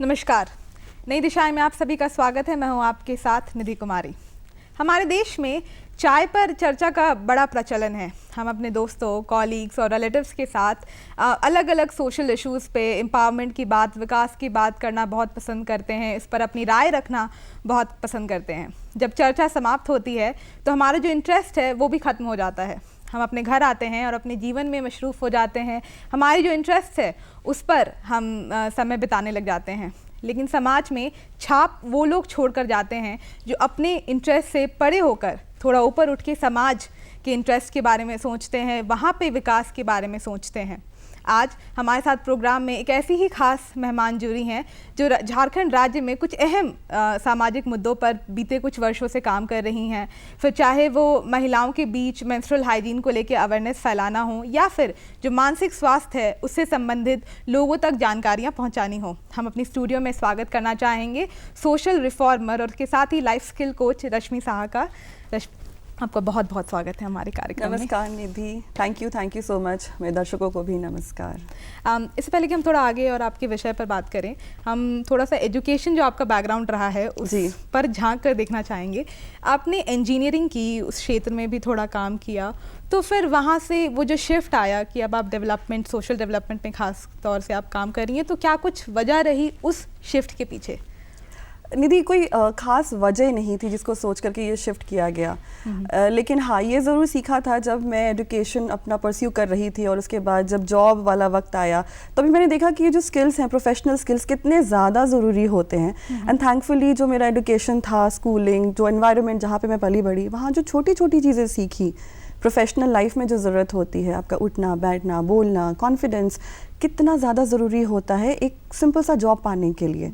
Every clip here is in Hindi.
नमस्कार। नई दिशाएं में आप सभी का स्वागत है। मैं हूं आपके साथ निधि कुमारी। हमारे देश में चाय पर चर्चा का बड़ा प्रचलन है। हम अपने दोस्तों, कॉलीग्स और रिलेटिव्स के साथ अलग अलग सोशल इश्यूज़ पे एम्पावरमेंट की बात, विकास की बात करना बहुत पसंद करते हैं। इस पर अपनी राय रखना बहुत पसंद करते हैं। जब चर्चा समाप्त होती है तो हमारा जो इंटरेस्ट है वो भी ख़त्म हो जाता है। हम अपने घर आते हैं और अपने जीवन में मशरूफ़ हो जाते हैं। हमारी जो इंटरेस्ट है उस पर हम समय बिताने लग जाते हैं। लेकिन समाज में छाप वो लोग छोड़कर जाते हैं जो अपने इंटरेस्ट से परे होकर थोड़ा ऊपर उठ के समाज के इंटरेस्ट के बारे में सोचते हैं, वहाँ पे विकास के बारे में सोचते हैं। आज हमारे साथ प्रोग्राम में एक ऐसी ही खास मेहमान जुड़ी हैं जो झारखंड राज्य में कुछ अहम सामाजिक मुद्दों पर बीते कुछ वर्षों से काम कर रही हैं। फिर चाहे वो महिलाओं के बीच मेंस्ट्रुअल हाइजीन को लेकर अवेयरनेस फैलाना हो या फिर जो मानसिक स्वास्थ्य है उससे संबंधित लोगों तक जानकारियाँ पहुँचानी हो। हम अपनी स्टूडियो में स्वागत करना चाहेंगे सोशल रिफॉर्मर और उसके साथ ही लाइफ स्किल कोच रश्मि साहा का। आपका बहुत बहुत स्वागत है हमारे कार्यक्रम में। नमस्कार निधि, थैंक यू सो मच। मेरे दर्शकों को भी नमस्कार। इससे पहले कि हम थोड़ा आगे और आपके विषय पर बात करें, हम थोड़ा सा एजुकेशन जो आपका बैकग्राउंड रहा है उस पर झांक कर देखना चाहेंगे। आपने इंजीनियरिंग की, उस क्षेत्र में भी थोड़ा काम किया, तो फिर वहाँ से वो जो शिफ्ट आया कि अब आप डेवलपमेंट, सोशल डेवलपमेंट में खास तौर से आप काम कर रही हैं, तो क्या कुछ वजह रही उस शिफ्ट के पीछे? निधि, कोई ख़ास वजह नहीं थी जिसको सोच करके ये शिफ्ट किया गया। लेकिन हाँ, ये ज़रूर सीखा था जब मैं एजुकेशन अपना परस्यू कर रही थी और उसके बाद जब जॉब वाला वक्त आया तो भी मैंने देखा कि ये जो स्किल्स हैं, प्रोफेशनल स्किल्स कितने ज़्यादा ज़रूरी होते हैं। एंड थैंकफुली जो मेरा एजुकेशन था, स्कूलिंग, जो एनवायरनमेंट जहाँ पर मैं पली बढ़ी, वहाँ जो छोटी छोटी चीज़ें सीखी प्रोफेशनल लाइफ में जो ज़रूरत होती है, आपका उठना, बैठना, बोलना, कॉन्फिडेंस कितना ज़्यादा ज़रूरी होता है एक सिंपल सा जॉब पाने के लिए।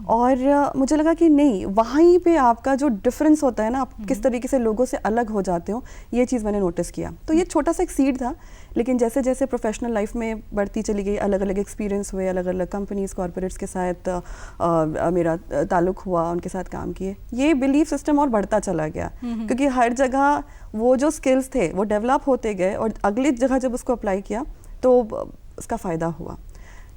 और मुझे लगा कि नहीं, वहीं पे आपका जो डिफरेंस होता है ना, आप किस तरीके से लोगों से अलग हो जाते हो, ये चीज़ मैंने नोटिस किया। तो ये छोटा सा एक सीड था, लेकिन जैसे जैसे प्रोफेशनल लाइफ में बढ़ती चली गई, अलग अलग एक्सपीरियंस हुए, अलग अलग कंपनीज़, कॉर्पोरेट्स के साथ मेरा ताल्लुक हुआ, उनके साथ काम किए, ये बिलीफ सिस्टम और बढ़ता चला गया। क्योंकि हर जगह वो जो स्किल्स थे वो डेवलप होते गए और अगली जगह जब उसको अप्लाई किया तो उसका फ़ायदा हुआ।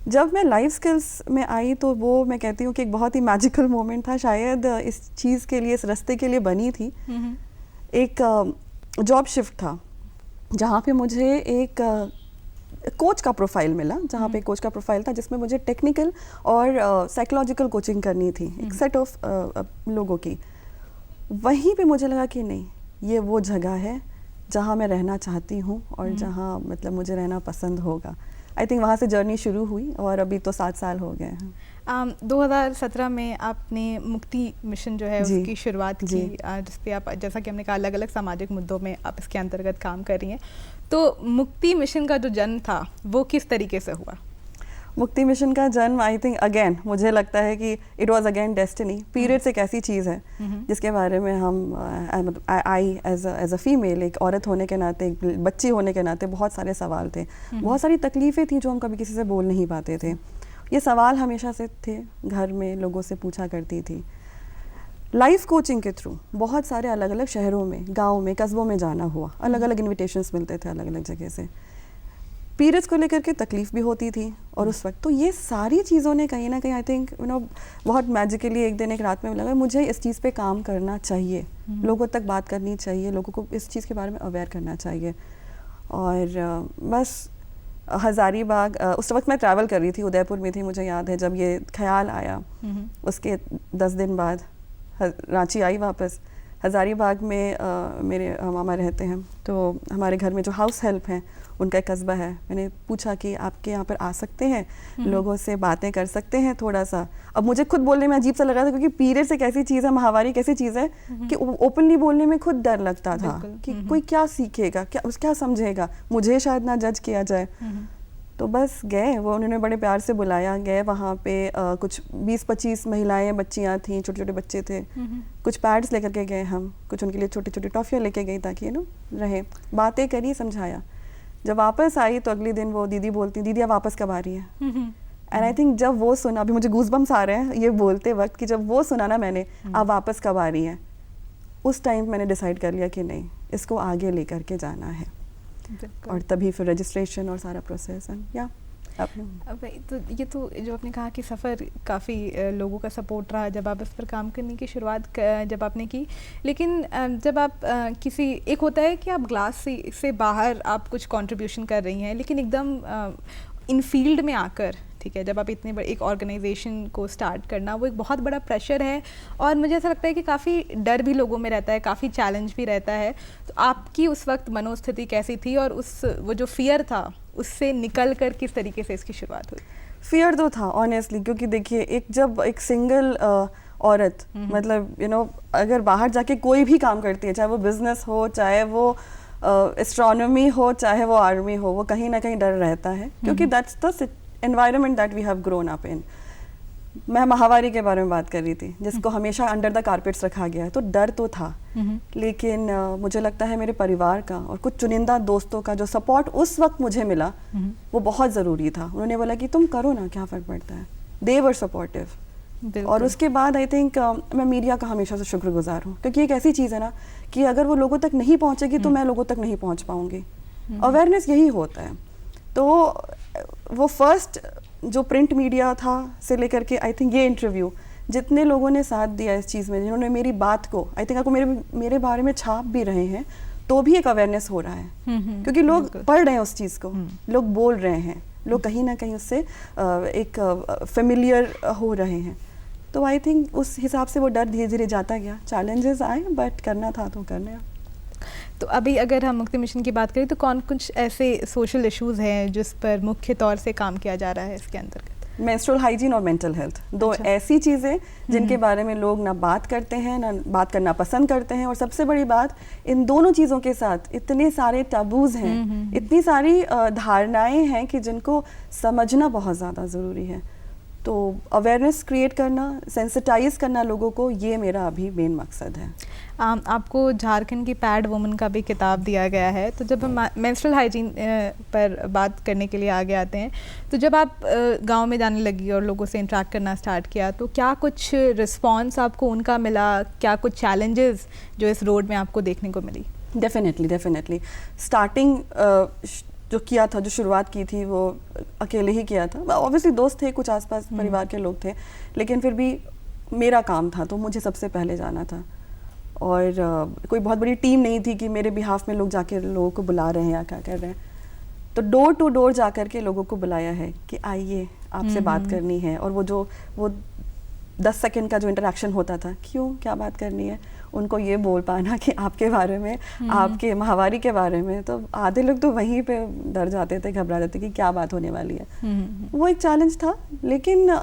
जब मैं लाइफ स्किल्स में आई तो वो मैं कहती हूँ कि एक बहुत ही मैजिकल मोमेंट था, शायद इस चीज़ के लिए, इस रास्ते के लिए बनी थी। एक जॉब शिफ्ट था जहाँ पे मुझे एक कोच का प्रोफाइल मिला, जहाँ पे कोच का प्रोफाइल था जिसमें मुझे टेक्निकल और साइकोलॉजिकल कोचिंग करनी थी, एक सेट ऑफ लोगों की। वहीं पे मुझे लगा कि नहीं, ये वो जगह है जहाँ मैं रहना चाहती हूँ और जहाँ मतलब मुझे रहना पसंद होगा। आई थिंक वहाँ से जर्नी शुरू हुई और अभी तो 7 साल हो गए हैं। 2017 में आपने मुक्ति मिशन जो है उसकी शुरुआत की, जिसपे आप, जैसा कि हमने कहा, अलग अलग सामाजिक मुद्दों में आप इसके अंतर्गत काम कर रही हैं। तो मुक्ति मिशन का जो जन्म था वो किस तरीके से हुआ? मुक्ति मिशन का जन्म, आई थिंक अगेन मुझे लगता है कि it was again destiny. Periods एक ऐसी चीज़ है जिसके बारे में हम आई एज अ फीमेल, एक औरत होने के नाते, एक बच्ची होने के नाते बहुत सारे सवाल थे, बहुत सारी तकलीफ़ें थी जो हम कभी किसी से बोल नहीं पाते थे। ये सवाल हमेशा से थे, घर में लोगों से पूछा करती थी। लाइफ कोचिंग के थ्रू बहुत सारे अलग अलग शहरों में, गाँव में, कस्बों में जाना हुआ, अलग अलग इन्विटेशंस मिलते थे अलग अलग जगह से। पीरियड्स को लेकर के तकलीफ़ भी होती थी और उस वक्त तो ये सारी चीज़ों ने कहीं ना कहीं आई थिंक बहुत मैजिकली एक दिन एक रात में लगा मुझे इस चीज़ पे काम करना चाहिए, लोगों तक बात करनी चाहिए, लोगों को इस चीज़ के बारे में अवेयर करना चाहिए। और बस हज़ारीबाग, उस वक्त मैं ट्रैवल कर रही थी, उदयपुर में थी, मुझे याद है। जब ये ख्याल आया उसके 10 दिन बाद रांची आई वापस। हज़ारीबाग में मेरे मामा रहते हैं, तो हमारे घर में जो हाउस हेल्प हैं उनका एक कस्बा है। मैंने पूछा कि आपके यहाँ पर आ सकते हैं, लोगों से बातें कर सकते हैं थोड़ा सा। अब मुझे खुद बोलने में अजीब सा लग रहा था क्योंकि पीरियड्स एक ऐसी चीज़ है, माहवारी एक ऐसी चीज़ है कि ओपनली बोलने में खुद डर लगता था कि कोई क्या सीखेगा, क्या समझेगा, मुझे शायद ना जज किया जाए। तो बस गए, वो उन्होंने बड़े प्यार से बुलाया। गए वहाँ पे कुछ 20-25 महिलाएं, बच्चियाँ थीं, छोटे छोटे बच्चे थे। कुछ पैड्स लेकर के गए हम, कुछ उनके लिए छोटी छोटी टॉफ़ियाँ लेके गई ताकि रहे। बातें करी, समझाया। जब वापस आई तो अगले दिन वो दीदी बोलती, दीदी आप वापस कब आ रही हैं? एंड आई थिंक जब वो सुना, अभी मुझे गूज़बम्स आ रहे हैं ये बोलते वक्त, कि जब वो सुना ना मैंने, आप वापस कब आ रही हैं, उस टाइम मैंने डिसाइड कर लिया कि नहीं, इसको आगे लेकर के जाना है। और तभी फिर रजिस्ट्रेशन और सारा प्रोसेस। या तो ये तो जो आपने कहा कि सफ़र काफ़ी लोगों का सपोर्ट रहा जब आप इस पर काम करने की शुरुआत जब आपने की, लेकिन जब आप किसी एक होता है कि आप ग्लास से बाहर आप कुछ कंट्रीब्यूशन कर रही हैं, लेकिन एकदम इन फील्ड में आकर, ठीक है, जब आप इतने बड़े एक ऑर्गेनाइजेशन को स्टार्ट करना वो एक बहुत बड़ा प्रेशर है, और मुझे ऐसा लगता है कि काफ़ी डर भी लोगों में रहता है, काफ़ी चैलेंज भी रहता है। तो आपकी उस वक्त मनोस्थिति कैसी थी, और वो जो फियर था उससे निकल कर किस तरीके से इसकी शुरुआत हुई? फियर तो था ऑनेस्टली, क्योंकि देखिए जब एक सिंगल औरत मतलब अगर बाहर जाके कोई भी काम करती है, चाहे वो बिजनेस हो, चाहे वो एस्ट्रोनॉमी हो, चाहे वो आर्मी हो, वो कहीं ना कहीं डर रहता है, क्योंकि that's the environment that we have grown up in. मैं महावारी के बारे में बात कर रही थी, जिसको हमेशा अंडर द कारपेट्स रखा गया है, तो डर तो था, लेकिन मुझे लगता है मेरे परिवार का और कुछ चुनिंदा दोस्तों का जो सपोर्ट उस वक्त मुझे मिला वो बहुत ज़रूरी था। उन्होंने बोला कि तुम करो ना, क्या फ़र्क पड़ता है। दे वर सपोर्टिव। और उसके बाद आई थिंक मैं मीडिया का हमेशा से शुक्रगुजार हूँ, क्योंकि एक ऐसी चीज़ है ना कि अगर वो लोगों तक नहीं पहुँचेगी तो मैं लोगों तक नहीं पहुँच पाऊँगी। अवेयरनेस यही होता है। तो वो फर्स्ट जो प्रिंट मीडिया था से लेकर के आई थिंक ये इंटरव्यू, जितने लोगों ने साथ दिया इस चीज़ में, जिन्होंने मेरी बात को आई थिंक आपको मेरे बारे में छाप भी रहे हैं, तो भी एक अवेयरनेस हो रहा है, क्योंकि लोग पढ़ रहे हैं उस चीज़ को, लोग बोल रहे हैं, लोग कहीं ना कहीं उससे एक फेमिलियर हो रहे हैं। तो आई थिंक उस हिसाब से वो डर धीरे धीरे जाता गया। चैलेंजेस आए, बट करना था तो करना। तो अभी अगर हम मुक्ति मिशन की बात करें तो कौन कुछ ऐसे सोशल इश्यूज हैं जिस पर मुख्य तौर से काम किया जा रहा है इसके अंतर्गत? मेंस्ट्रुअल हाइजीन और मेंटल हेल्थ, दो ऐसी चीज़ें जिनके बारे में लोग ना बात करते हैं, ना बात करना पसंद करते हैं। और सबसे बड़ी बात, इन दोनों चीज़ों के साथ इतने सारे टैबूज हैं, इतनी सारी धारणाएं हैं कि जिनको समझना बहुत ज़्यादा ज़रूरी है। तो अवेयरनेस क्रिएट करना, सेंसिटाइज करना लोगों को, ये मेरा अभी मेन मकसद है। आपको झारखंड की पैड वुमन का भी किताब दिया गया है। तो जब हम मेंस्ट्रुअल हाइजीन पर बात करने के लिए आगे आते हैं, तो जब आप गांव में जाने लगी और लोगों से इंटरेक्ट करना स्टार्ट किया, तो क्या कुछ रिस्पांस आपको उनका मिला? क्या कुछ चैलेंजेस जो इस रोड में आपको देखने को मिली? डेफिनेटली स्टार्टिंग जो किया था, जो शुरुआत की थी, वो अकेले ही किया था। ऑब्वियसली दोस्त थे, कुछ आसपास परिवार के लोग थे, लेकिन फिर भी मेरा काम था तो मुझे सबसे पहले जाना था। और कोई बहुत बड़ी टीम नहीं थी कि मेरे बिहाफ में लोग जाके लोगों को बुला रहे हैं या क्या कर रहे हैं। तो डोर टू डोर जा कर के लोगों को बुलाया है कि आइए, आपसे बात करनी है। और वो 10 सेकंड का जो इंटरेक्शन होता था, क्यों, क्या बात करनी है, उनको ये बोल पाना कि आपके बारे में, आपके महावारी के बारे में, तो आधे लोग तो वहीं पे डर जाते थे, घबरा जाते कि क्या बात होने वाली है। वो एक चैलेंज था, लेकिन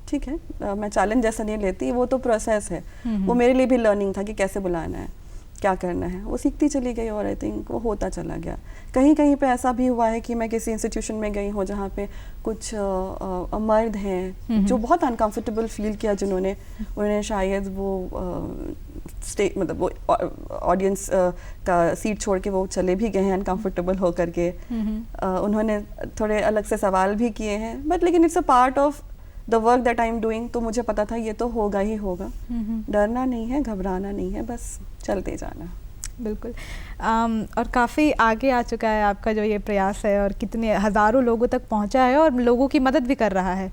ठीक है, मैं चैलेंज जैसा नहीं लेती, वो तो प्रोसेस है। वो मेरे लिए भी लर्निंग था कि कैसे बुलाना है, क्या करना है, वो सीखती चली गई और आई थिंक वो होता चला गया। कहीं कहीं पे ऐसा भी हुआ है कि मैं किसी इंस्टीट्यूशन में गई हूँ जहाँ पे कुछ मर्द हैं जो बहुत अनकंफर्टेबल फील किया, जिन्होंने उन्होंने शायद वो मतलब वो ऑडियंस का सीट छोड़ के वो चले भी गए हैं अनकंफर्टेबल होकर के। उन्होंने थोड़े अलग से सवाल भी किए हैं, बट लेकिन it's a part of the work that I am doing. तो मुझे पता था ये तो होगा ही होगा, डरना नहीं है, घबराना नहीं है, बस चलते जाना। बिल्कुल। और काफ़ी आगे आ चुका है आपका जो ये प्रयास है, और कितने हज़ारों लोगों तक पहुंचा है और लोगों की मदद भी कर रहा है।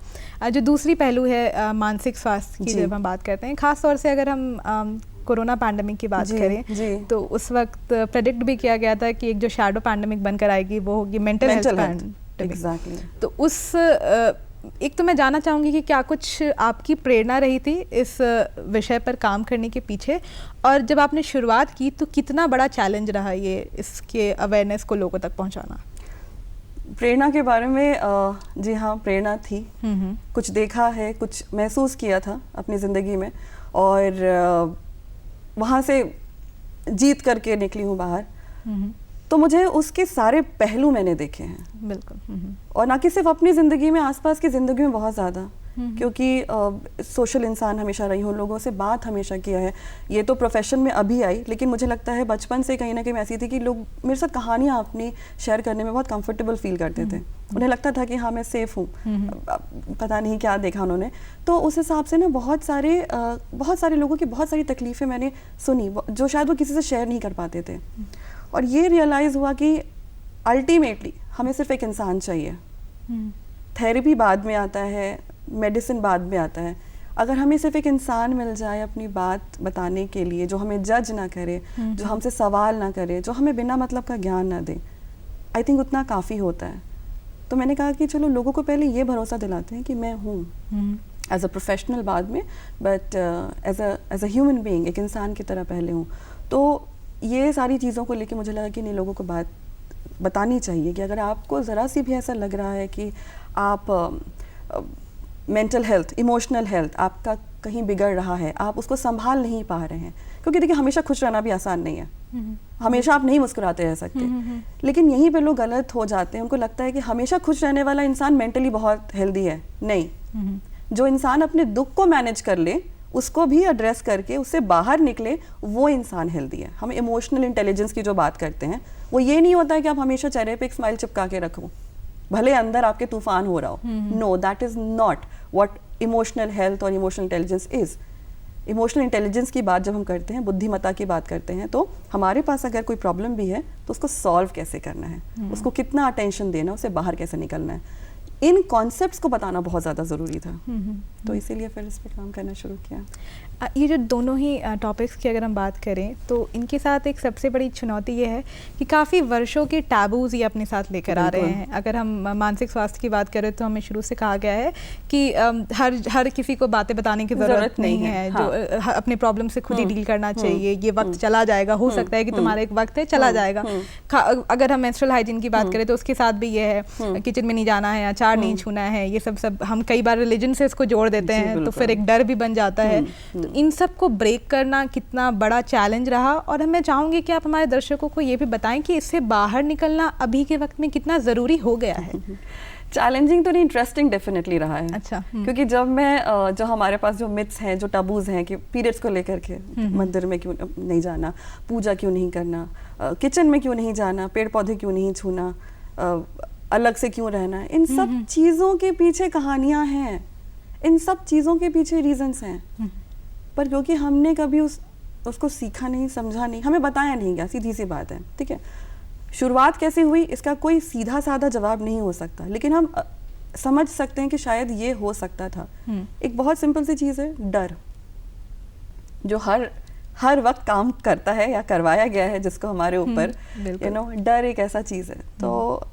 जो दूसरी पहलू है मानसिक स्वास्थ्य की, जब हम बात करते हैं, ख़ास तौर से अगर हम कोरोना पैंडमिक की बात करें, तो उस वक्त प्रेडिक्ट भी किया गया था कि एक जो शैडो पैंडमिक बनकर आएगी वो होगी मेंटल हेल्थ पैंडमिक। एग्जैक्टली। तो उस एक तो मैं जानना चाहूँगी कि क्या कुछ आपकी प्रेरणा रही थी इस विषय पर काम करने के पीछे, और जब आपने शुरुआत की तो कितना बड़ा चैलेंज रहा ये इसके अवेयरनेस को लोगों तक पहुँचाना? प्रेरणा के बारे में जी हाँ, प्रेरणा थी। कुछ देखा है, कुछ महसूस किया था अपनी ज़िंदगी में, और वहाँ से जीत करके निकली हूँ बाहर। तो मुझे उसके सारे पहलू मैंने देखे हैं। बिल्कुल। और ना कि सिर्फ अपनी ज़िंदगी में, आसपास की ज़िंदगी में बहुत ज़्यादा, क्योंकि सोशल इंसान हमेशा रही हूँ, लोगों से बात हमेशा किया है। ये तो प्रोफेशन में अभी आई, लेकिन मुझे लगता है बचपन से कहीं ना कहीं ऐसी थी कि लोग मेरे साथ कहानियाँ अपनी शेयर करने में बहुत कंफर्टेबल फील करते थे। उन्हें लगता था कि हाँ, मैं सेफ हूँ। पता नहीं क्या देखा उन्होंने। तो उस हिसाब से ना बहुत सारे लोगों की बहुत सारी तकलीफ़ें मैंने सुनी, जो शायद वो किसी से शेयर नहीं कर पाते थे। और ये रियलाइज़ हुआ कि अल्टीमेटली हमें सिर्फ एक इंसान चाहिए, थेरेपी बाद में आता है, मेडिसिन बाद में आता है। अगर हमें सिर्फ एक इंसान मिल जाए अपनी बात बताने के लिए, जो हमें जज ना करे, जो हमसे सवाल ना करे, जो हमें बिना मतलब का ज्ञान ना दे, आई थिंक उतना काफ़ी होता है। तो मैंने कहा कि चलो लोगों को पहले ये भरोसा दिलाते हैं कि मैं हूँ एज अ प्रोफेशनल बाद में, but as a human being, एक इंसान की तरह पहले हूँ। तो ये सारी चीज़ों को लेके मुझे लगा कि नहीं, लोगों को बात बतानी चाहिए कि अगर आपको ज़रा सी भी ऐसा लग रहा है कि आप मेंटल हेल्थ, इमोशनल हेल्थ आपका कहीं बिगड़ रहा है, आप उसको संभाल नहीं पा रहे हैं, क्योंकि देखिए हमेशा खुश रहना भी आसान नहीं है, हमेशा आप नहीं मुस्कुराते रह सकते, लेकिन यहीं पे लोग गलत हो जाते हैं। उनको लगता है कि हमेशा खुश रहने वाला इंसान मेंटली बहुत हेल्दी है। नहीं, जो इंसान अपने दुख को मैनेज कर ले, उसको भी एड्रेस करके उससे बाहर निकले, वो इंसान हेल्दी है। हम इमोशनल इंटेलिजेंस की जो बात करते हैं, वो ये नहीं होता है कि आप हमेशा चेहरे पे एक स्माइल चिपका के रखो भले अंदर आपके तूफान हो रहा हो। No, that is not what emotional health और emotional intelligence is. Emotional intelligence की बात जब हम करते हैं, बुद्धिमत्ता की बात करते हैं, तो हमारे पास अगर कोई प्रॉब्लम भी है तो उसको सॉल्व कैसे करना है, उसको कितना अटेंशन देना, उससे बाहर कैसे निकलना है, इन कॉन्सेप्ट्स को बताना बहुत ज़्यादा ज़रूरी था। तो इसीलिए फिर इस पर काम करना शुरू किया। ये जो दोनों ही टॉपिक्स की अगर हम बात करें तो इनके साथ एक सबसे बड़ी चुनौती ये है कि काफ़ी वर्षों के टैबूज़ ये अपने साथ लेकर आ रहे हैं। अगर हम मानसिक स्वास्थ्य की बात करें तो हमें शुरू से कहा गया है कि हर किसी को बातें बताने की ज़रूरत नहीं है। हाँ। जो अपने प्रॉब्लम से खुद ही डील करना चाहिए, ये वक्त चला जाएगा, हो सकता है कि तुम्हारा एक वक्त है चला जाएगा। अगर हम मेंस्ट्रुअल हाइजीन की बात करें तो उसके साथ भी ये है, किचन में नहीं जाना है, अचार नहीं छूना है, ये सब हम कई बार रिलीजन से इसको जोड़ देते हैं, तो फिर एक डर भी बन जाता है। इन सब को ब्रेक करना कितना बड़ा चैलेंज रहा, और मैं चाहूँगी कि आप हमारे दर्शकों को ये भी बताएं कि इससे बाहर निकलना अभी के वक्त में कितना ज़रूरी हो गया है। चैलेंजिंग तो नहीं, इंटरेस्टिंग डेफिनेटली रहा है। अच्छा। क्योंकि जब मैं जो हमारे पास जो मिथ्स हैं, जो टबूज हैं कि पीरियड्स को लेकर के मंदिर में क्यों नहीं जाना, पूजा क्यों नहीं करना, किचन में क्यों नहीं जाना, पेड़ पौधे क्यों नहीं छूना, अलग से क्यों रहना, इन सब चीज़ों के पीछे कहानियाँ हैं, इन सब चीज़ों के पीछे रीजंस हैं, पर क्योंकि हमने कभी उसको सीखा नहीं, समझा नहीं, हमें बताया नहीं गया, सीधी सी बात है। ठीक है, शुरुआत कैसे हुई इसका कोई सीधा साधा जवाब नहीं हो सकता, लेकिन हम समझ सकते हैं कि शायद ये हो सकता था। एक बहुत सिंपल सी चीज़ है, डर, जो हर वक्त काम करता है या करवाया गया है जिसको हमारे ऊपर, यू नो, डर एक ऐसा चीज़ है। तो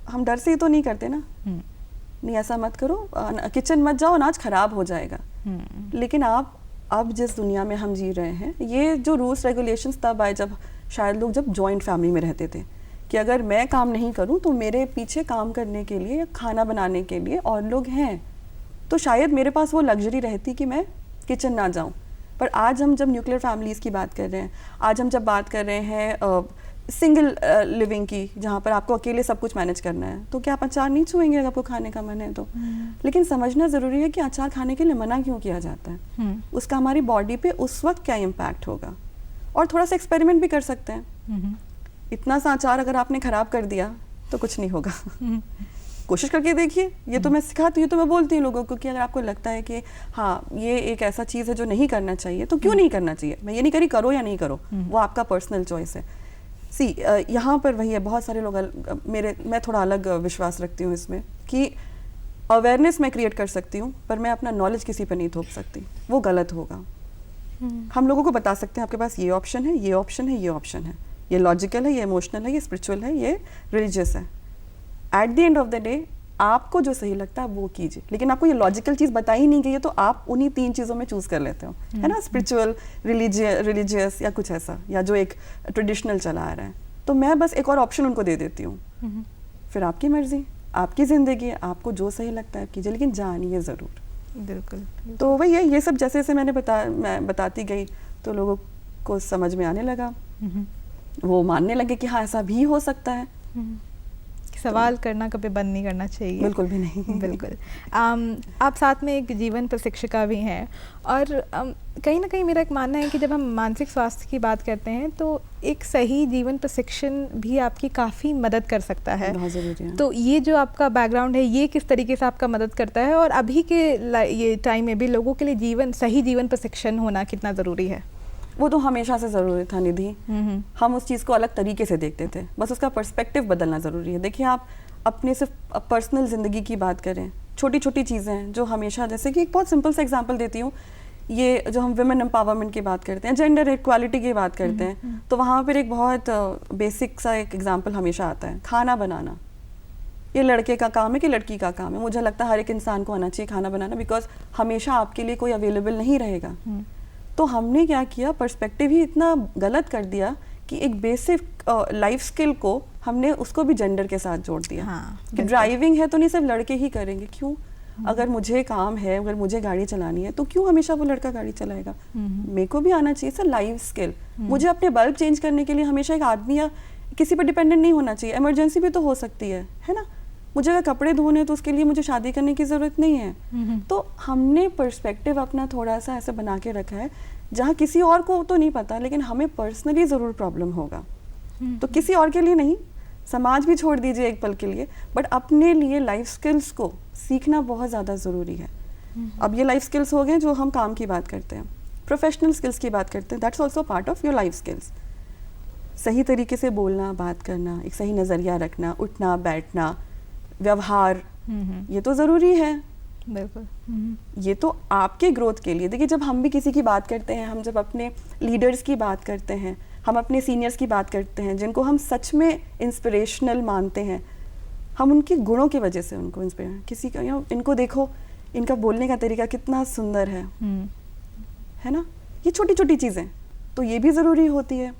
हम डर से ही तो नहीं करते ना, नहीं ऐसा मत करो, किचन मत जाओ, अनाज खराब हो जाएगा। लेकिन अब जिस दुनिया में हम जी रहे हैं, ये जो रूल्स रेगुलेशंस तब आए जब शायद लोग जब जॉइंट फैमिली में रहते थे, कि अगर मैं काम नहीं करूं तो मेरे पीछे काम करने के लिए, खाना बनाने के लिए और लोग हैं, तो शायद मेरे पास वो लग्जरी रहती कि मैं किचन ना जाऊं। पर आज हम जब न्यूक्लियर फैमिलीज़ की बात कर रहे हैं, आज हम जब बात कर रहे हैं सिंगल लिविंग की, जहाँ पर आपको अकेले सब कुछ मैनेज करना है, तो क्या आप अचार नहीं छुएंगे अगर आपको खाने का मन है तो? लेकिन समझना ज़रूरी है कि अचार खाने के लिए मना क्यों किया जाता है, उसका हमारी बॉडी पे उस वक्त क्या इम्पैक्ट होगा, और थोड़ा सा एक्सपेरिमेंट भी कर सकते हैं। इतना सा अचार अगर आपने ख़राब कर दिया तो कुछ नहीं होगा, कोशिश करके देखिए। ये तो मैं सिखाती हूँ, तो मैं बोलती हूँ लोगों को कि अगर आपको लगता है कि हाँ ये एक ऐसा चीज़ है जो नहीं करना चाहिए, तो क्यों नहीं करना चाहिए। मैं ये नहीं करी करो या नहीं करो, वो आपका पर्सनल चॉइस है। सी यहाँ पर वही है, बहुत सारे लोग मैं थोड़ा अलग विश्वास रखती हूँ इसमें कि अवेयरनेस मैं क्रिएट कर सकती हूँ, पर मैं अपना नॉलेज किसी पर नहीं थोप सकती, वो गलत होगा। हम लोगों को बता सकते हैं आपके पास ये ऑप्शन है, ये ऑप्शन है, ये ऑप्शन है, ये लॉजिकल है, ये इमोशनल है, ये स्पिरिचुअल है, ये रिलीजियस है। At the end of the day आपको जो सही लगता है वो कीजिए, लेकिन आपको ये लॉजिकल चीज़ बताई नहीं गई है तो आप उन्हीं 3 चीज़ों में चूज़ कर लेते हो, है ना, स्पिरिचुअल, रिलीजियस या कुछ ऐसा, या जो एक ट्रेडिशनल चला आ रहा है। तो मैं बस एक और ऑप्शन उनको दे देती हूँ, फिर आपकी मर्जी, आपकी ज़िंदगी, आपको जो सही लगता है कीजिए, लेकिन जानिए ज़रूर। बिल्कुल। तो वही है, ये सब जैसे जैसे मैं बताती गई तो लोगों को समझ में आने लगा, वो मानने लगे कि हाँ ऐसा भी हो सकता है। सवाल करना कभी बंद नहीं करना चाहिए, बिल्कुल भी नहीं। बिल्कुल। आप साथ में एक जीवन प्रशिक्षिका भी हैं, और कहीं ना कहीं मेरा एक मानना है कि जब हम मानसिक स्वास्थ्य की बात करते हैं तो एक सही जीवन प्रशिक्षण भी आपकी काफ़ी मदद कर सकता है। बहुत ज़रूरी है। तो ये जो आपका बैकग्राउंड है, ये किस तरीके से आपका मदद करता है, और अभी के ये टाइम में भी लोगों के लिए सही जीवन प्रशिक्षण होना कितना ज़रूरी है? वो तो हमेशा से ज़रूरी था निधि, हम उस चीज़ को अलग तरीके से देखते थे, बस उसका पर्सपेक्टिव बदलना ज़रूरी है। देखिए, आप अपने सिर्फ पर्सनल ज़िंदगी की बात करें छोटी छोटी चीज़ें हैं जो हमेशा, जैसे कि एक बहुत सिंपल सा एग्जांपल देती हूँ, ये जो हम विमेन एम्पावरमेंट की बात करते हैं, जेंडर इक्वालिटी की बात करते हैं, तो वहाँ पर एक बहुत बेसिक सा एक एग्जांपल हमेशा आता है, खाना बनाना। ये लड़के का काम है कि लड़की का काम है? मुझे लगता है हर एक इंसान को आना चाहिए खाना बनाना, बिकॉज हमेशा आपके लिए कोई अवेलेबल नहीं रहेगा। तो हमने क्या किया, पर्सपेक्टिव ही इतना गलत कर दिया कि एक बेसिक लाइफ स्किल को हमने उसको भी जेंडर के साथ जोड़ दिया। कि ड्राइविंग है तो नहीं सिर्फ लड़के ही करेंगे, क्यों? अगर मुझे काम है, अगर मुझे गाड़ी चलानी है, तो क्यों हमेशा वो लड़का गाड़ी चलाएगा? मेरे को भी आना चाहिए सर लाइफ स्किल। मुझे अपने बल्ब चेंज करने के लिए हमेशा एक आदमी या किसी पर डिपेंडेंट नहीं होना चाहिए। इमरजेंसी भी तो हो सकती है ना? मुझे अगर कपड़े धोने तो उसके लिए मुझे शादी करने की ज़रूरत नहीं है। तो हमने पर्सपेक्टिव अपना थोड़ा सा ऐसे बना के रखा है जहाँ किसी और को तो नहीं पता, लेकिन हमें पर्सनली ज़रूर प्रॉब्लम होगा। तो किसी और के लिए नहीं, समाज भी छोड़ दीजिए एक पल के लिए, बट अपने लिए लाइफ स्किल्स को सीखना बहुत ज़्यादा ज़रूरी है। अब ये लाइफ स्किल्स हो गए जो हम काम की बात करते हैं, प्रोफेशनल स्किल्स की बात करते हैं, that's also part of your life skills. सही तरीके से बोलना, बात करना, एक सही नज़रिया रखना, उठना बैठना, व्यवहार, ये तो ज़रूरी है। बिल्कुल। ये तो आपके ग्रोथ के लिए। देखिए, जब हम भी किसी की बात करते हैं, हम जब अपने लीडर्स की बात करते हैं, हम अपने सीनियर्स की बात करते हैं जिनको हम सच में इंस्पिरेशनल मानते हैं, हम उनके गुणों की वजह से उनको इंस्पिरेशन, किसी का इनको देखो, इनका बोलने का तरीका कितना सुंदर है ना? ये छोटी छोटी चीज़ें तो ये भी ज़रूरी होती है।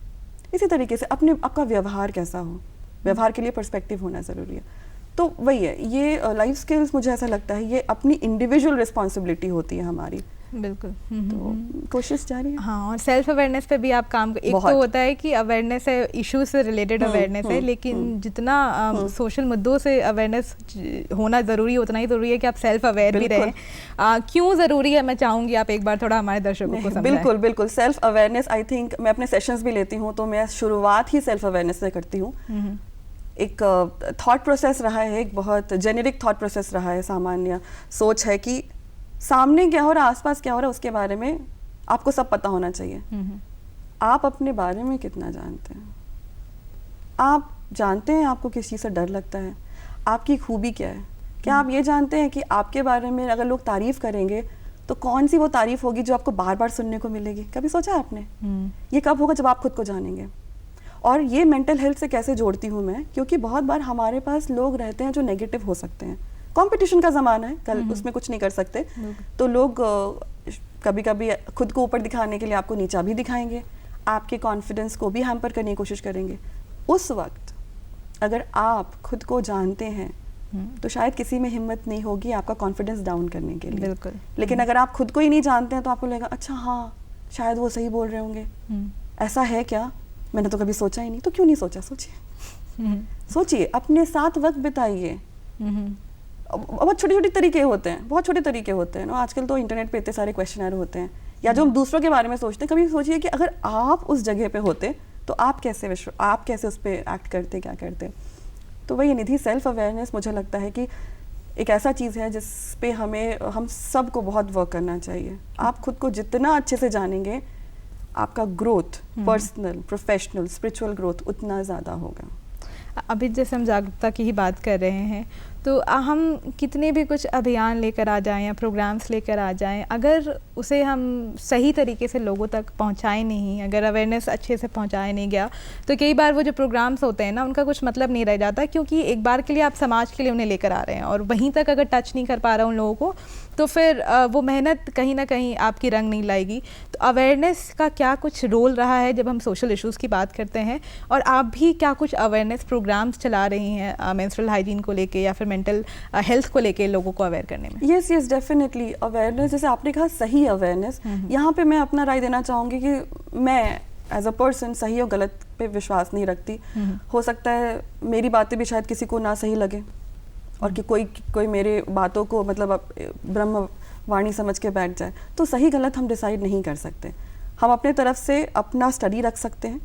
इसी तरीके से आपका व्यवहार कैसा हो, व्यवहार के लिए पर्सपेक्टिव होना ज़रूरी है। तो वही है, ये लाइफ स्किल्स मुझे ऐसा लगता है ये अपनी इंडिविजुअल रिस्पॉन्सिबिलिटी होती है हमारी। बिल्कुल। तो कोशिश जारी है। हाँ, और सेल्फ अवेयरनेस पे भी आप काम एक तो होता है कि अवेयरनेस है, इशू से रिलेटेड अवेयरनेस है, लेकिन जितना सोशल मुद्दों से अवेयरनेस होना ज़रूरी है, उतना ही ज़रूरी है कि आप सेल्फ अवेयर भी रहें। क्यों ज़रूरी है, मैं चाहूँगी आप एक बार थोड़ा हमारे दर्शकों को समझाएं। बिल्कुल बिल्कुल। सेल्फ अवेयरनेस, आई थिंक मैं अपने सेशंस भी लेती हूँ तो मैं शुरुआत ही सेल्फ अवेयरनेस से करती हूँ। एक थॉट प्रोसेस रहा है, एक बहुत जेनेरिक थॉट प्रोसेस रहा है, सामान्य सोच है कि सामने क्या हो रहा है, आसपास क्या हो रहा है, उसके बारे में आपको सब पता होना चाहिए। आप अपने बारे में कितना जानते हैं? आप जानते हैं आपको किस चीज़ से डर लगता है? आपकी खूबी क्या है? क्या आप ये जानते हैं कि आपके बारे में अगर लोग तारीफ़ करेंगे तो कौन सी वो तारीफ़ होगी जो आपको बार बार सुनने को मिलेगी? कभी सोचा आपने? ये कब होगा? जब आप खुद को जानेंगे। और ये मेंटल हेल्थ से कैसे जोड़ती हूँ मैं, क्योंकि बहुत बार हमारे पास लोग रहते हैं जो नेगेटिव हो सकते हैं। कंपटीशन का ज़माना है, कल उसमें कुछ नहीं कर सकते, तो लोग कभी कभी खुद को ऊपर दिखाने के लिए आपको नीचा भी दिखाएंगे, आपके कॉन्फिडेंस को भी हैम्पर करने की कोशिश करेंगे। उस वक्त अगर आप खुद को जानते हैं तो शायद किसी में हिम्मत नहीं होगी आपका कॉन्फिडेंस डाउन करने के लिए। बिल्कुल। लेकिन अगर आप खुद को ही नहीं जानते हैं तो आपको लगेगा अच्छा हाँ शायद वो सही बोल रहे होंगे, ऐसा है क्या, मैंने तो कभी सोचा ही नहीं। तो क्यों नहीं सोचा? सोचिए, सोचिए, अपने साथ वक्त बिताइए। बहुत छोटे छोटे तरीके होते हैं, बहुत छोटे तरीके होते हैं ना। आजकल तो इंटरनेट पे इतने सारे क्वेश्चनर होते हैं, या जो हम दूसरों के बारे में सोचते हैं, कभी सोचिए कि अगर आप उस जगह पे होते तो आप कैसे उस पर एक्ट करते, क्या करते। तो वही निधि, सेल्फ अवेयरनेस मुझे लगता है कि एक ऐसा चीज़ है जिस पे हम सबको बहुत वर्क करना चाहिए। आप खुद को जितना अच्छे से जानेंगे, आपका growth, personal, professional, spiritual growth उतना ज़्यादा होगा। अभी जैसे हम जागरूकता की ही बात कर रहे हैं, तो हम कितने भी कुछ अभियान लेकर आ जाएं या प्रोग्राम्स लेकर आ जाएं, अगर उसे हम सही तरीके से लोगों तक पहुंचाएं नहीं, अगर अवेयरनेस अच्छे से पहुंचाया नहीं गया, तो कई बार वो जो प्रोग्राम्स होते हैं ना, उनका कुछ मतलब नहीं रह जाता, क्योंकि एक बार के लिए आप समाज के लिए उन्हें लेकर आ रहे हैं और वहीं तक अगर टच नहीं कर पा रहा उन लोगों को, तो फिर वो मेहनत कहीं ना कहीं आपकी रंग नहीं लाएगी। तो अवेयरनेस का क्या कुछ रोल रहा है जब हम सोशल इश्यूज़ की बात करते हैं, और आप भी क्या कुछ अवेयरनेस प्रोग्राम्स चला रही हैं मेंस्ट्रुअल हाइजीन को लेके या फिर मेंटल हेल्थ को लेके लोगों को अवेयर करने में? Yes definitely. अवेयरनेस, जैसे आपने कहा सही अवेयरनेस, यहाँ पे मैं अपना राय देना चाहूँगी कि मैं एज अ पर्सन सही और गलत पे विश्वास नहीं रखती। हो सकता है मेरी बातें भी शायद किसी को ना सही लगे और कि कोई मेरे बातों को मतलब ब्रह्म वाणी समझ के बैठ जाए, तो सही गलत हम डिसाइड नहीं कर सकते। हम अपने तरफ से अपना स्टडी रख सकते हैं,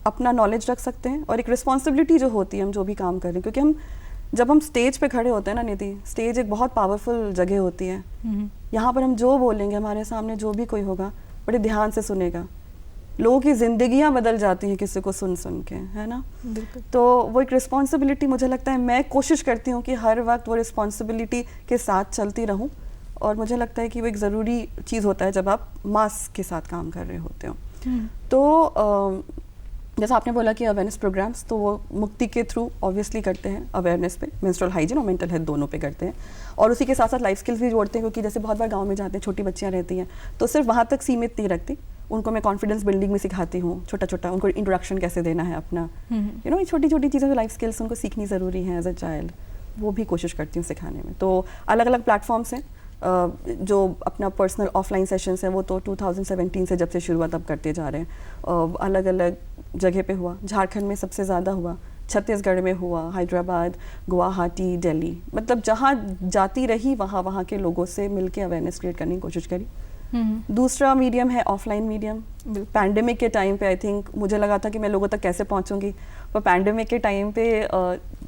अपना नॉलेज रख सकते हैं, और एक रिस्पॉन्सिबिलिटी जो होती है हम जो भी काम कर रहे हैं, क्योंकि जब हम स्टेज पे खड़े होते हैं ना निधि, स्टेज एक बहुत पावरफुल जगह होती है। यहाँ पर हम जो बोलेंगे, हमारे सामने जो भी कोई होगा बड़े ध्यान से सुनेगा, लोगों की ज़िंदगियाँ बदल जाती हैं किसी को सुन सुन के, है ना। बिल्कुल। तो वो एक रिस्पॉन्सिबिलिटी मुझे लगता है, मैं कोशिश करती हूँ कि हर वक्त वो रिस्पॉन्सिबिलिटी के साथ चलती रहूँ, और मुझे लगता है कि वो एक ज़रूरी चीज़ होता है जब आप मास के साथ काम कर रहे होते हो। तो जैसा आपने बोला कि अवेयरनेस प्रोग्राम्स, तो वो मुक्ति के थ्रू ऑब्वियसली करते हैं अवेयरनेस पे, मेंस्ट्रुअल हाइजीन और मेंटल हेल्थ दोनों पे करते हैं, और उसी के साथ साथ लाइफ स्किल्स भी जोड़ते हैं, क्योंकि जैसे बहुत बार गांव में जाते हैं, छोटी बच्चियां रहती हैं, तो सिर्फ वहाँ तक सीमित नहीं रखती, उनको मैं कॉन्फिडेंस बिल्डिंग में सिखाती हूँ, छोटा छोटा उनको इंट्रोडक्शन कैसे देना है अपना, यू नो, छोटी छोटी चीज़ें जो लाइफ स्किल्स उनको सीखनी ज़रूरी है एज अ चाइल्ड, वो भी कोशिश करती हूँ सिखाने में। तो अलग अलग प्लेटफॉर्म्स हैं, जो अपना पर्सनल ऑफलाइन सेशंस हैं वो तो 2017 से जब से शुरू हुआ तब करते जा रहे हैं। अलग अलग जगह पे हुआ, झारखंड में सबसे ज़्यादा हुआ, छत्तीसगढ़ में हुआ, हैदराबाद, गुवाहाटी, दिल्ली, मतलब जहाँ जाती रही वहाँ वहाँ के लोगों से मिलके अवेयरनेस क्रिएट करने की कोशिश करी। दूसरा मीडियम है ऑफलाइन मीडियम। पैंडेमिक के टाइम पे आई थिंक मुझे लगा था कि मैं लोगों तक कैसे पहुंचूंगी, पर पैंडेमिक के टाइम पे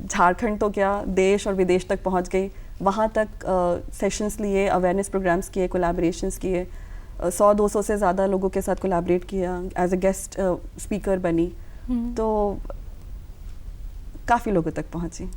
झारखंड तो क्या देश और विदेश तक पहुंच गई, वहाँ तक सेशंस लिए, अवेयरनेस प्रोग्राम्स किए, कोलैबोरेशंस किए, 100-200 से ज़्यादा लोगों के साथ कोलैबोरेट किया, एज अ गेस्ट स्पीकर बनी, तो काफ़ी लोगों तक पहुँची।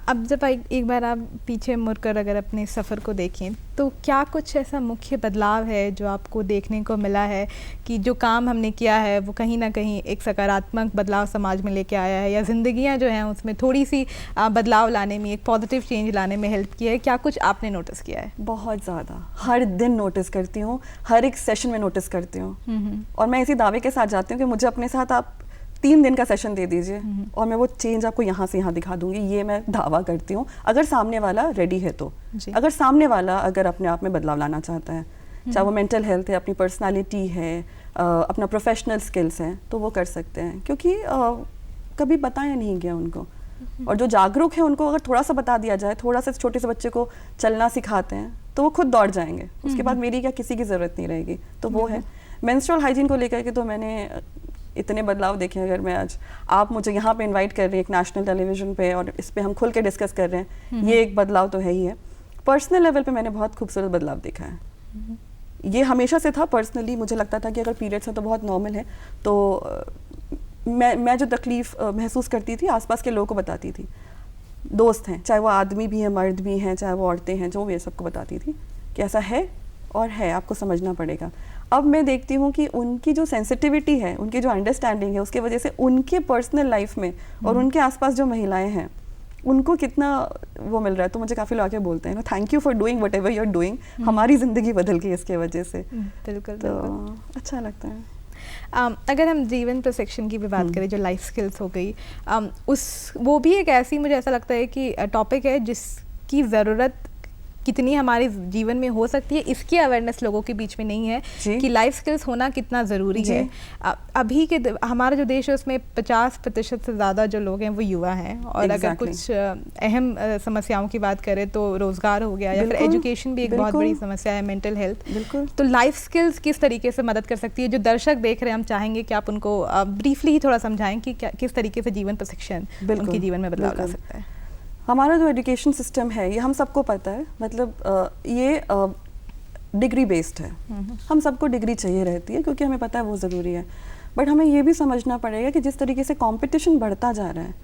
अब जब एक बार आप पीछे मुड़कर अगर अपने सफ़र को देखें, तो क्या कुछ ऐसा मुख्य बदलाव है जो आपको देखने को मिला है कि जो काम हमने किया है वो कहीं ना कहीं एक सकारात्मक बदलाव समाज में लेके आया है, या ज़िंदगियां जो हैं उसमें थोड़ी सी बदलाव लाने में, एक पॉजिटिव चेंज लाने में हेल्प किया है? क्या कुछ आपने नोटिस किया है? बहुत ज़्यादा, हर दिन नोटिस करती हूँ, हर एक सेशन में नोटिस करती हूँ, और मैं इसी दावे के साथ जाती हूँ कि मुझे अपने साथ आप 3 दिन का सेशन दे दीजिए और मैं वो चेंज आपको यहाँ से यहाँ दिखा दूंगी, ये मैं दावा करती हूँ, अगर सामने वाला रेडी है तो। अगर सामने वाला अगर अपने आप में बदलाव लाना चाहता है, चाहे वो मेंटल हेल्थ है, अपनी पर्सनालिटी है, अपना प्रोफेशनल स्किल्स हैं, तो वो कर सकते हैं, क्योंकि कभी बताया नहीं गया उनको, और जो जागरूक है उनको अगर थोड़ा सा बता दिया जाए, थोड़ा सा छोटे से बच्चे को चलना सिखाते हैं तो वो खुद दौड़ जाएंगे, उसके बाद मेरी क्या किसी की ज़रूरत नहीं रहेगी। तो वो है मेंस्ट्रुअल हाइजीन को लेकर के, तो मैंने इतने बदलाव देखे। अगर मैं आज आप मुझे यहाँ पे इनवाइट कर रही हैं एक नेशनल टेलीविज़न पे, और इस पे हम खुल के डिस्कस कर रहे हैं, ये एक बदलाव तो है ही है। पर्सनल लेवल पे मैंने बहुत खूबसूरत बदलाव देखा है। ये हमेशा से था, पर्सनली मुझे लगता था कि अगर पीरियड्स हैं तो बहुत नॉर्मल है, तो मैं जो तकलीफ़ महसूस करती थी आसपास के लोगों को बताती थी, दोस्त हैं, चाहे वो आदमी भी हैं, मर्द भी हैं, चाहे वो औरतें हैं, जो भी सबको बताती थी कि ऐसा है और है, आपको समझना पड़ेगा। अब मैं देखती हूँ कि उनकी जो सेंसिटिविटी है, उनकी जो अंडरस्टैंडिंग है, उसके वजह से उनके पर्सनल लाइफ में और उनके आसपास जो महिलाएं हैं उनको कितना वो मिल रहा है। तो मुझे काफ़ी लोग आके बोलते हैं ना, thank you for doing whatever you are doing, हमारी ज़िंदगी बदल गई इसके वजह से। बिल्कुल, तो अच्छा लगता है। अगर हम जीवन प्रशिक्षण की भी बात करें, जो लाइफ स्किल्स हो गई, वो भी एक ऐसी, मुझे ऐसा लगता है कि टॉपिक है जिसकी ज़रूरत कितनी हमारे जीवन में हो सकती है, इसकी अवेयरनेस लोगों के बीच में नहीं है कि लाइफ स्किल्स होना कितना ज़रूरी है। अभी के हमारा जो देश है उसमें 50% से ज़्यादा जो लोग हैं वो युवा हैं, और अगर कुछ अहम समस्याओं की बात करें तो रोज़गार हो गया, या फिर एजुकेशन भी एक बहुत बड़ी समस्या है, मेंटल हेल्थ। तो लाइफ स्किल्स किस तरीके से मदद कर सकती है? जो दर्शक देख रहे हैं, हम चाहेंगे कि आप उनको ब्रीफली ही थोड़ा समझाएं कि किस तरीके से जीवन प्रशिक्षण उनके जीवन में बदलाव ला सकता है। हमारा जो एजुकेशन सिस्टम है, ये हम सबको पता है, मतलब ये डिग्री बेस्ड है, हम सबको डिग्री चाहिए रहती है क्योंकि हमें पता है वो ज़रूरी है, बट हमें ये भी समझना पड़ेगा कि जिस तरीके से कंपटीशन बढ़ता जा रहा है,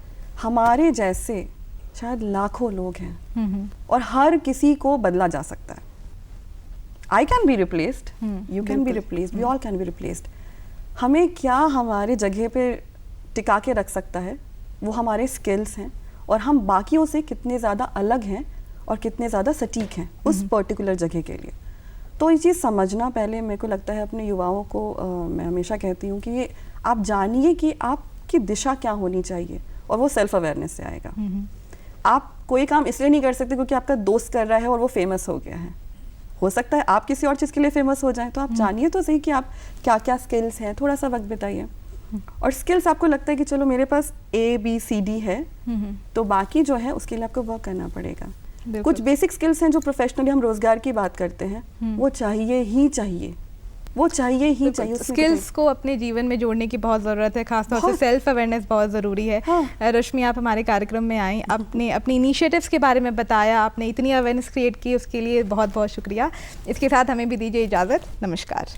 हमारे जैसे शायद लाखों लोग हैं और हर किसी को बदला जा सकता है। I can be replaced, you can be replaced, we all can be replaced. हमें क्या हमारे जगह पे टिका के रख सकता है, वो हमारे स्किल्स हैं, और हम बाकियों से कितने ज़्यादा अलग हैं और कितने ज़्यादा सटीक हैं उस पर्टिकुलर जगह के लिए। तो ये चीज़ समझना पहले, मेरे को लगता है अपने युवाओं को मैं हमेशा कहती हूँ कि ये आप जानिए कि आपकी दिशा क्या होनी चाहिए, और वो सेल्फ अवेयरनेस से आएगा। आप कोई काम इसलिए नहीं कर सकते क्योंकि आपका दोस्त कर रहा है और वो फेमस हो गया है, हो सकता है आप किसी और चीज़ के लिए फेमस हो जाएं, तो आप जानिए तो सही कि आप क्या क्या स्किल्स हैं, थोड़ा सा वक्त बिताइए। और स्किल्स आपको लगता है कि चलो मेरे पास ABCD है, तो बाकी जो है उसके लिए आपको वर्क करना पड़ेगा। कुछ बेसिक स्किल्स हैं जो प्रोफेशनली हम रोजगार की बात करते हैं, वो चाहिए ही चाहिए, वो चाहिए ही चाहिए। स्किल्स को अपने जीवन में जोड़ने की बहुत ज़रूरत है, खासतौर से सेल्फ अवेयरनेस बहुत ज़रूरी है। रश्मि, आप हमारे कार्यक्रम में आई, आपने अपनी इनिशिएटिव्स के बारे में बताया, आपने इतनी अवेयरनेस क्रिएट की, उसके लिए बहुत बहुत शुक्रिया। इसके साथ हमें भी दीजिए इजाज़त। नमस्कार।